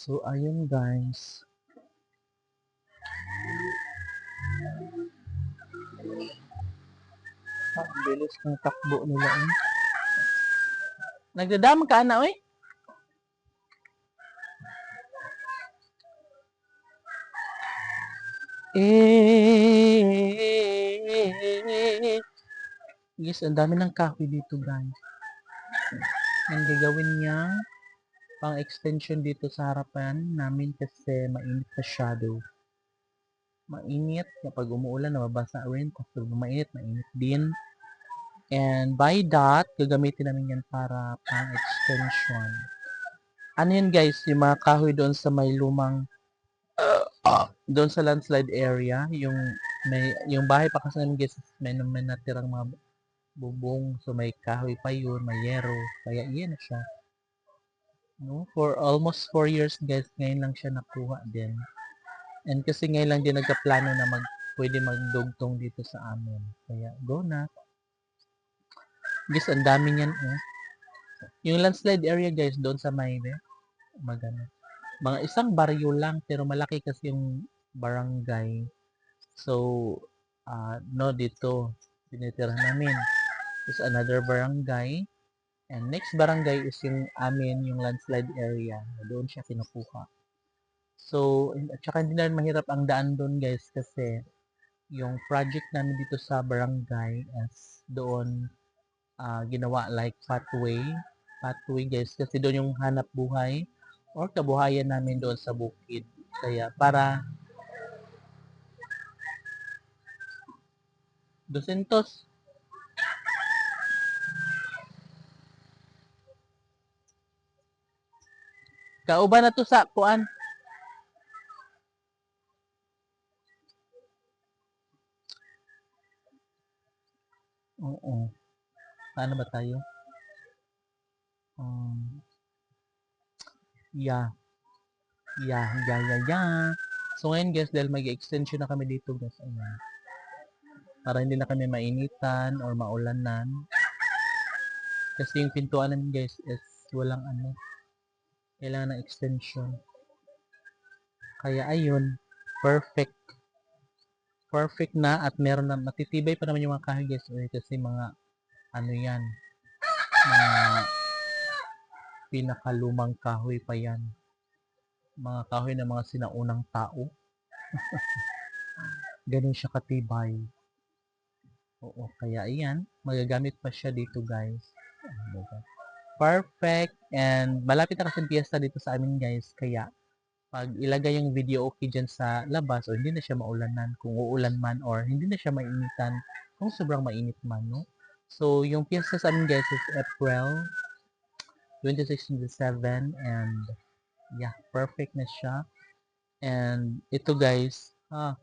So, ayun guys. Bilis ng takbo nila. Nagdadamag ka na, oy? Yes, ang dami ng kahoy dito guys. Ang gagawin niya pang extension dito sa harapan namin kasi mainit masyado. Mainit kapag umuulan nababasa rin kapag mainit din. And by that, gagamitin namin yan para pang extension. Ano yun guys, yung mga kahoy doon sa may lumang doon sa landslide area, yung bahay pa kasi namin guys, may natirang mga bubong, so may kahoy pa yun, may yero, kaya iyan na siya. No? For almost 4 years guys, ngayon lang siya nakuha din. And kasi ngayon lang din nagkaplano na pwede magdugtong dito sa amin. Kaya go na. Guys, ang dami niyan eh. Yung landslide area guys, doon sa may magano. Mga isang baryo lang, pero malaki kasi yung barangay. So, no, dito, tinitira namin. Is another barangay. And next barangay is yung amin, yung landslide area. Doon siya kinukuha. So, at saka hindi na rin mahirap ang daan doon guys kasi yung project namin dito sa barangay is doon ginawa like pathway guys kasi doon yung hanap buhay or kabuhayan namin doon sa bukid. Kaya para 200 kauban na to sa kuan. Oo. Paano ba tayo? Yeah. So ngayon guys, dahil mag-extension na kami dito guys, ayan. Para hindi na kami mainitan or maulanan. Kasi yung pintuan namin guys is walang kailangan ng extension. Kaya ayun, perfect. Perfect na at meron na, matitibay pa naman yung mga kahoy guys kasi mga yan, mga pinakalumang kahoy pa yan. Mga kahoy ng mga sinaunang tao. Ganun siya katibay. Oo, kaya ayan, magagamit pa siya dito guys. Perfect. And malapit na kasi piyesta dito sa amin guys. Kaya pag ilagay yung video okay dyan sa labas o hindi na siya maulanan kung uulan man or hindi na siya mainitan kung sobrang mainit man, no? So, yung piyesta sa amin guys is April 26 to 7 and yeah, perfect na siya. And ito guys, ha?